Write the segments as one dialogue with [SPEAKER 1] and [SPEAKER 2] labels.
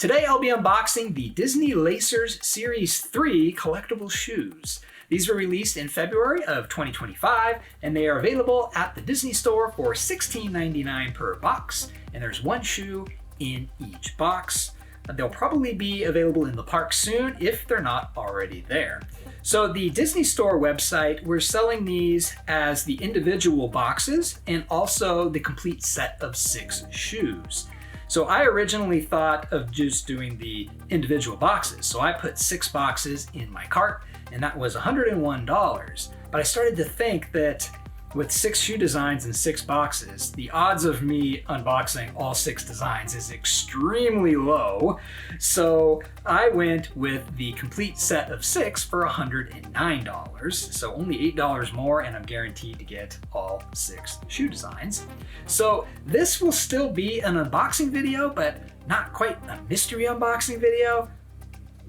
[SPEAKER 1] Today I'll be unboxing the Disney Lacers Series 3 collectible shoes. These were released in February of 2025 and they are available at the Disney Store for $16.99 per box, and there's one shoe in each box. They'll probably be available in the park soon if they're not already there. So the Disney Store website, we're selling these as the individual boxes and also the complete set of 6 shoes. So I originally thought of just doing the individual boxes. So I put 6 boxes in my cart and that was $101. But I started to think that with 6 shoe designs and 6 boxes, the odds of me unboxing all 6 designs is extremely low. So I went with the complete set of 6 for $109. So only $8 more and I'm guaranteed to get all 6 shoe designs. So this will still be an unboxing video, but not quite a mystery unboxing video,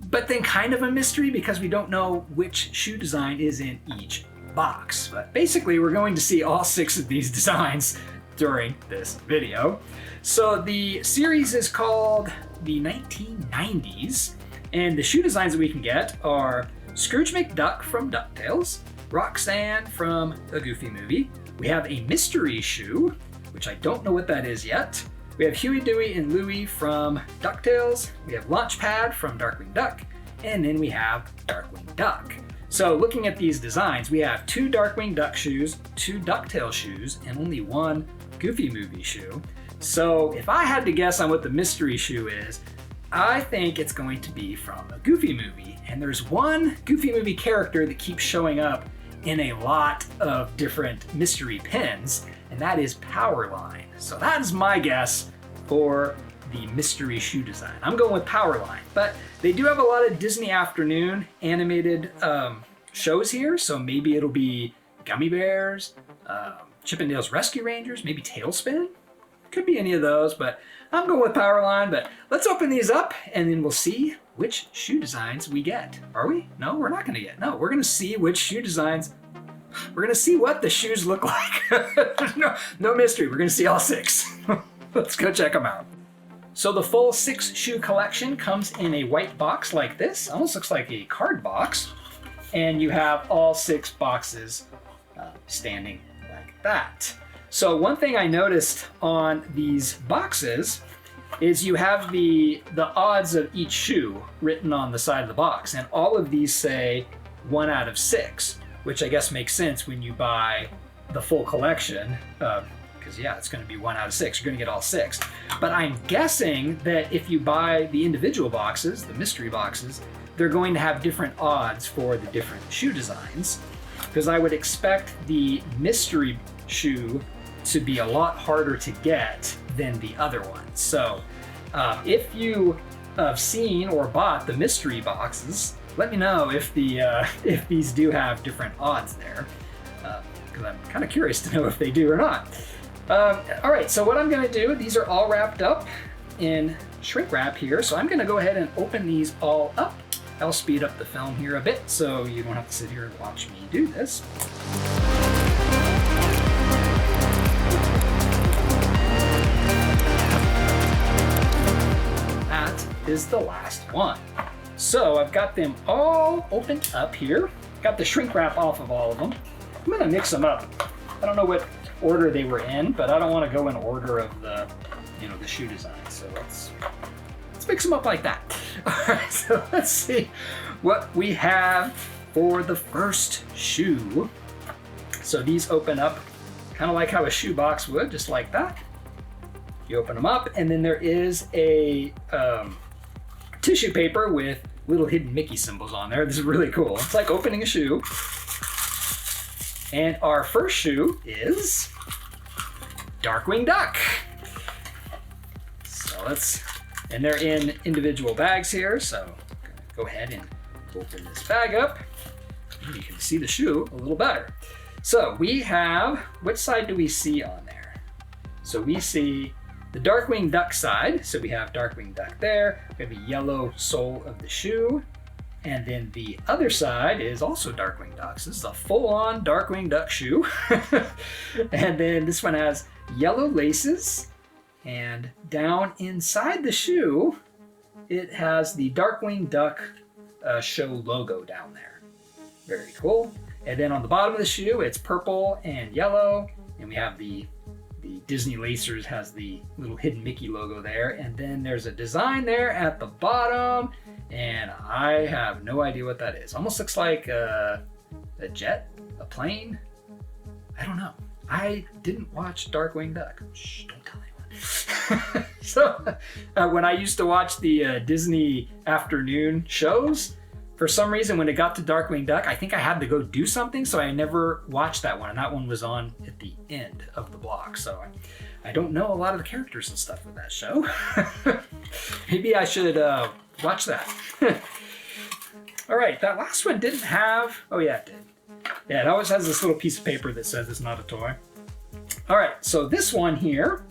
[SPEAKER 1] but then kind of a mystery because we don't know which shoe design is in each box. But basically we're going to see all 6 of these designs during this video. So the series is called the 1990's, and the shoe designs that we can get are Scrooge McDuck from DuckTales, Roxanne from the Goofy movie. We have a mystery shoe, which I don't know what that is yet. We have Huey, Dewey, and Louie from DuckTales. We have Launchpad from Darkwing Duck, and then we have Darkwing Duck. So looking at these designs, we have 2 Darkwing Duck shoes, 2 DuckTales shoes, and only 1 Goofy movie shoe. So if I had to guess on what the mystery shoe is, I think it's going to be from a Goofy movie. And there's one Goofy movie character that keeps showing up in a lot of different mystery pins, and that is Powerline. So that is my guess for the mystery shoe design. I'm going with Powerline, but they do have a lot of Disney Afternoon animated shows here, so maybe it'll be Gummy Bears, Chip 'n Dale's Rescue Rangers, maybe Tailspin. Could be any of those, but I'm going with Powerline. But let's open these up and then we'll see which shoe designs we get. Are we? No, we're not gonna get. No, we're gonna see which shoe designs. We're gonna see what the shoes look like. No mystery, we're gonna see all 6. Let's go check them out. So the full 6 shoe collection comes in a white box like this. Almost looks like a card box. And you have all 6 boxes standing like that. So one thing I noticed on these boxes is you have the odds of each shoe written on the side of the box. And all of these say 1 out of 6, which I guess makes sense when you buy the full collection. Because yeah, it's going to be 1 out of 6. You're going to get all 6. But I'm guessing that if you buy the individual boxes, the mystery boxes, they're going to have different odds for the different shoe designs. Because I would expect the mystery shoe to be a lot harder to get than the other ones. So if you have seen or bought the mystery boxes, let me know if these do have different odds there. Because I'm kind of curious to know if they do or not. All right, so what I'm gonna do, these are all wrapped up in shrink wrap here, so I'm gonna go ahead and open these all up. I'll speed up the film here a bit so you don't have to sit here and watch me do this. That is the last one. So I've got them all opened up here. Got the shrink wrap off of all of them. I'm gonna mix them up. I don't know what order they were in, but I don't want to go in order of the shoe design. So let's mix them up like that. All right, so let's see what we have for the first shoe. So these open up kind of like how a shoe box would, just like that. You open them up, and then there is a tissue paper with little hidden Mickey symbols on there. This is really cool. It's like opening a shoe. And our first shoe is Darkwing Duck. So and they're in individual bags here. So I'm gonna go ahead and open this bag up. And you can see the shoe a little better. So we have, which side do we see on there? So we see the Darkwing Duck side. So we have Darkwing Duck there. We have a yellow sole of the shoe. And then the other side is also Darkwing Duck. So this is a full-on Darkwing Duck shoe. And then this one has yellow laces. And down inside the shoe it has the Darkwing Duck show logo down there. Very cool. And then on the bottom of the shoe, it's purple and yellow. And we have the Disney Lacers has the little hidden Mickey logo there. And then there's a design there at the bottom. And I have no idea what that is. Almost looks like a jet, a plane. I don't know. I didn't watch Darkwing Duck. Shh, don't tell anyone. So when I used to watch the Disney afternoon shows, for some reason when it got to Darkwing Duck, I think I had to go do something, so I never watched that one. And that one was on at the end of the block. So I don't know a lot of the characters and stuff of that show. Maybe I should watch that. All right, that last one didn't have, oh yeah, it did. Yeah, it always has this little piece of paper that says it's not a toy. All right, so this one here,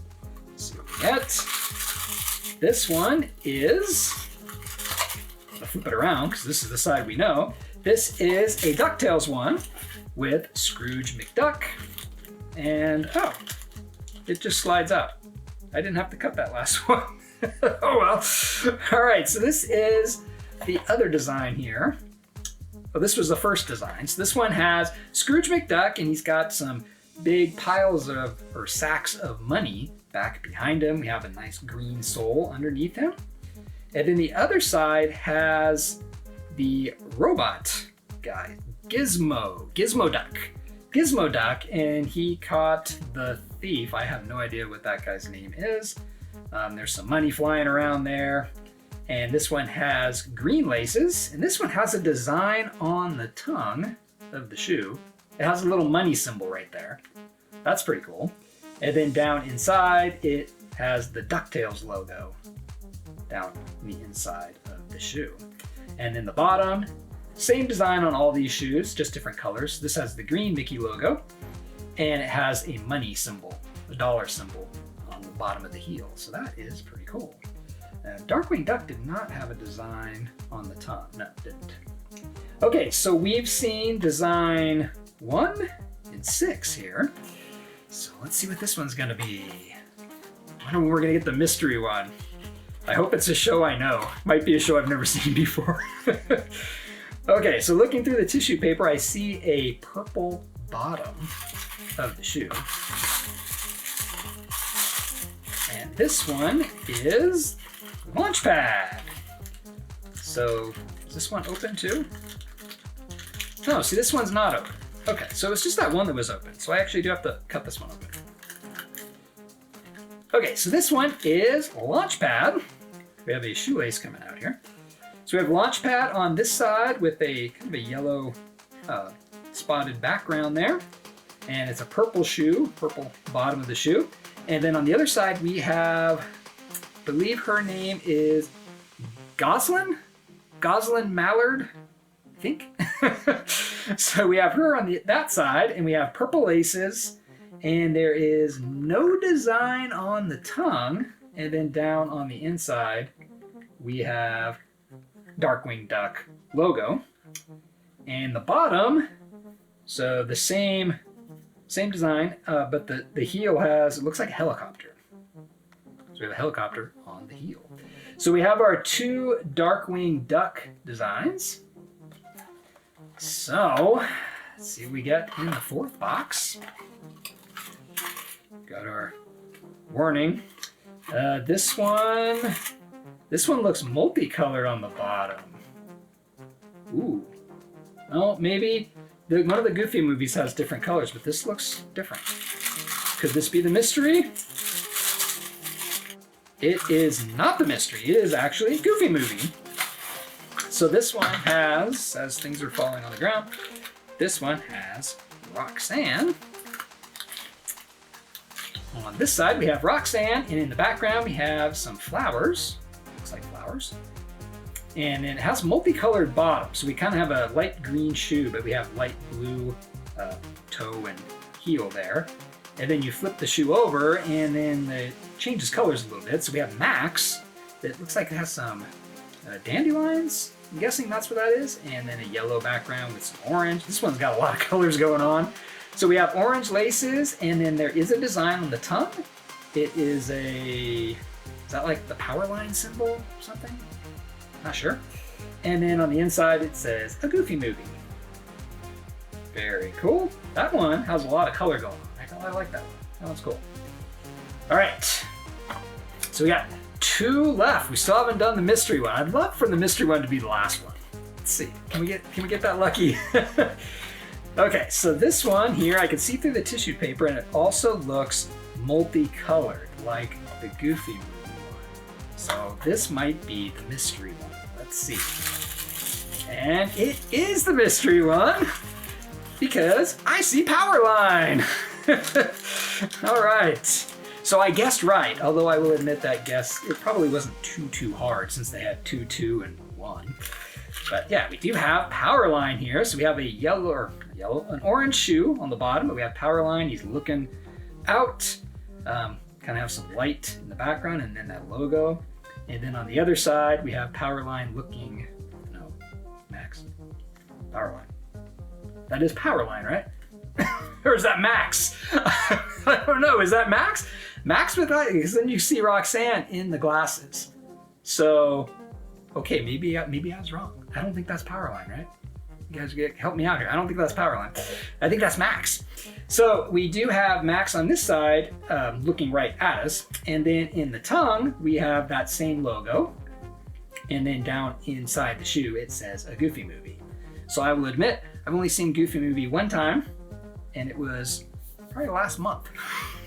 [SPEAKER 1] let's see what we get. This one is, I'll flip it around because this is the side we know. This is a DuckTales one with Scrooge McDuck. And oh, it just slides out. I didn't have to cut that last one. Oh well. All right, so this is the other design here. Well, this was the first design. So this one has Scrooge McDuck, and he's got some big piles of, or sacks of money back behind him. We have a nice green soul underneath him. And then the other side has the robot guy, Gizmoduck. Gizmoduck, and he caught the thief. I have no idea what that guy's name is. There's some money flying around there. And this one has green laces, and this one has a design on the tongue of the shoe. It has a little money symbol right there. That's pretty cool. And then down inside, it has the DuckTales logo down the inside of the shoe. And then the bottom, same design on all these shoes, just different colors. This has the green Mickey logo, and it has a money symbol, a dollar symbol on the bottom of the heel. So that is pretty cool. Darkwing Duck did not have a design on the tongue. No, it didn't. Okay, so we've seen design 1 and 6 here. So let's see what this one's gonna be. I wonder when we're gonna get the mystery one. I hope it's a show I know. Might be a show I've never seen before. Okay, so looking through the tissue paper, I see a purple bottom of the shoe. And this one is Launchpad. So is this one open too? No, see, this one's not open. Okay, so it's just that one that was open. So I actually do have to cut this one open. Okay, so this one is Launchpad. We have a shoelace coming out here. So we have Launchpad on this side with a kind of a yellow spotted background there. And it's a purple shoe, purple bottom of the shoe. And then on the other side, we have, I believe her name is Gosalyn? Gosalyn Mallard, I think. So we have her on that side, and we have purple laces, and there is no design on the tongue. And then down on the inside, we have Darkwing Duck logo. And the bottom, so the same design, but the heel has, it looks like a helicopter. So we have a helicopter on the heel. So we have our 2 Darkwing Duck designs. So let's see what we get in the 4th box. Got our warning. This one looks multicolored on the bottom. Ooh. Well, maybe one of the Goofy movies has different colors, but this looks different. Could this be the mystery? It is not the mystery. It is actually a Goofy movie. So this one has, as things are falling on the ground, this one has Roxanne. On this side, we have Roxanne, and in the background, we have some flowers. Looks like flowers. And it has multicolored bottom, so we kind of have a light green shoe, but we have light blue toe and heel there. And then you flip the shoe over, and then it changes colors a little bit. So we have Max, that looks like it has some dandelions. I'm guessing that's what that is. And then a yellow background with some orange. This one's got a lot of colors going on. So we have orange laces, and then there is a design on the tongue. It is is that like the power line symbol or something? not sure. And then on the inside it says a Goofy movie. Very cool. That one has a lot of color going on. I like that one. That one's cool. All right. So we got 2 left. We still haven't done the mystery one. I'd love for the mystery one to be the last one. Let's see. Can we get that lucky? Okay, so this one here, I can see through the tissue paper, and it also looks multicolored, like the Goofy movie one. So this might be the mystery one. Let's see. And it is the mystery one, because I see Powerline. All right. So I guessed right, although I will admit that guess, it probably wasn't too hard since they had 2, 2, and 1. But yeah, we do have Powerline here. So we have an orange shoe on the bottom, but we have Powerline. He's looking out, kind of have some light in the background, and then that logo. And then on the other side, we have Powerline looking, no, Max, Powerline. That is Powerline, right? Or is that Max? I don't know, is that Max? Max with that, because then you see Roxanne in the glasses. So, okay, maybe I was wrong. I don't think that's Powerline, right? You guys help me out here. I don't think that's Powerline. I think that's Max. So we do have Max on this side looking right at us. And then in the tongue, we have that same logo. And then down inside the shoe, it says a Goofy movie. So I will admit, I've only seen Goofy movie one time, and it was probably last month.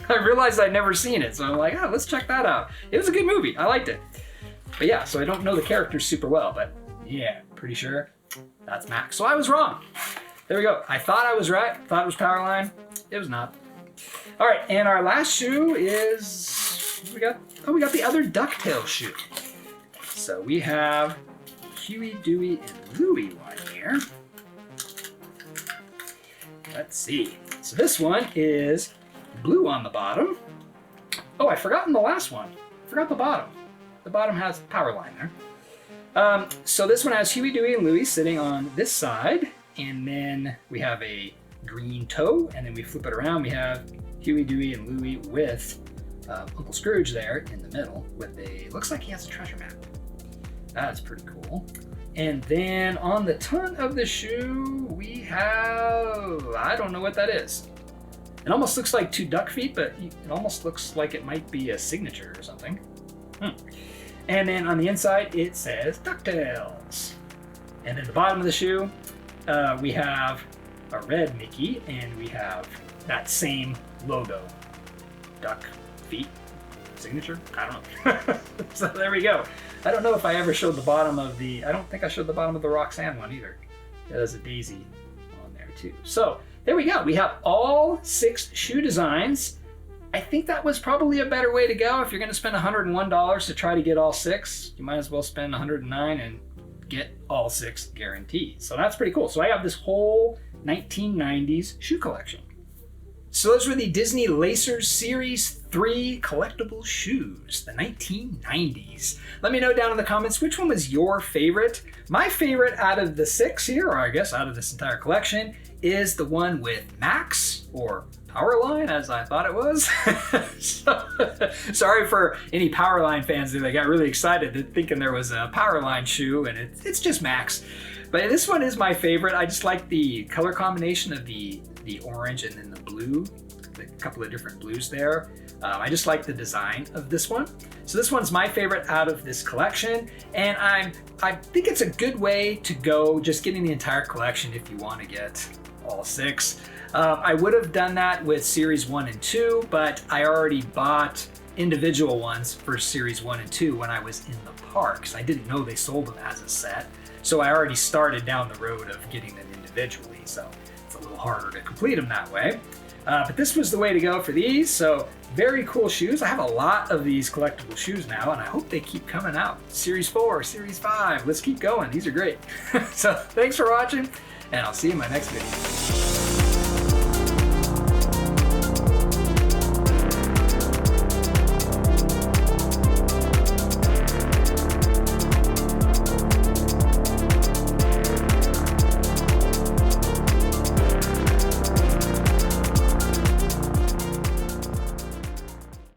[SPEAKER 1] I realized I'd never seen it, so I'm like, oh, let's check that out. It was a good movie. I liked it. But yeah, so I don't know the characters super well, but yeah, pretty sure that's Max. So I was wrong. There we go. I thought I was right. Thought it was Powerline. It was not. All right, and our last shoe is, we got the other DuckTales shoe. So we have Huey, Dewey, and Louie one here. Let's see. So this one is blue on the bottom. Oh, I forgot the last one. I forgot the bottom. The bottom has Powerline there. So this one has Huey, Dewey, and Louie sitting on this side. And then we have a green toe. And then we flip it around. We have Huey, Dewey, and Louie with Uncle Scrooge there in the middle with looks like he has a treasure map. That's pretty cool. And then on the tongue of the shoe, we have, I don't know what that is. It almost looks like 2 duck feet, but it almost looks like it might be a signature or something. And then on the inside, it says DuckTales. And then the bottom of the shoe, we have a red Mickey, and we have that same logo. Duck feet signature? I don't know. So there we go. I don't know if I ever showed the bottom of I don't think I showed the bottom of the Roxanne one either. There's a daisy on there too. So there we go. We have all 6 shoe designs. I think that was probably a better way to go. If you're going to spend $101 to try to get all 6, you might as well spend $109 and get all 6 guaranteed. So that's pretty cool. So I have this whole 1990s shoe collection. So those were the Disney Lacers Series 3 collectible shoes, the 1990s. Let me know down in the comments which one was your favorite. My favorite out of the 6 here, or I guess out of this entire collection, is the one with Max, or Powerline, as I thought it was. So, sorry for any Powerline fans that got really excited thinking there was a Powerline shoe, and it's just Max. But this one is my favorite. I just like the color combination of the orange and then the blue, a couple of different blues there. I just like the design of this one. So this one's my favorite out of this collection, and I think it's a good way to go just getting the entire collection if you want to get all 6. I would have done that with Series 1 and 2, but I already bought individual ones for Series 1 and 2 when I was in the parks. I didn't know they sold them as a set, so I already started down the road of getting them individually, so it's a little harder to complete them that way. But this was the way to go for these, so very cool shoes. I have a lot of these collectible shoes now, and I hope they keep coming out. Series 4, Series 5, let's keep going. These are great. So thanks for watching, and I'll see you in my next video.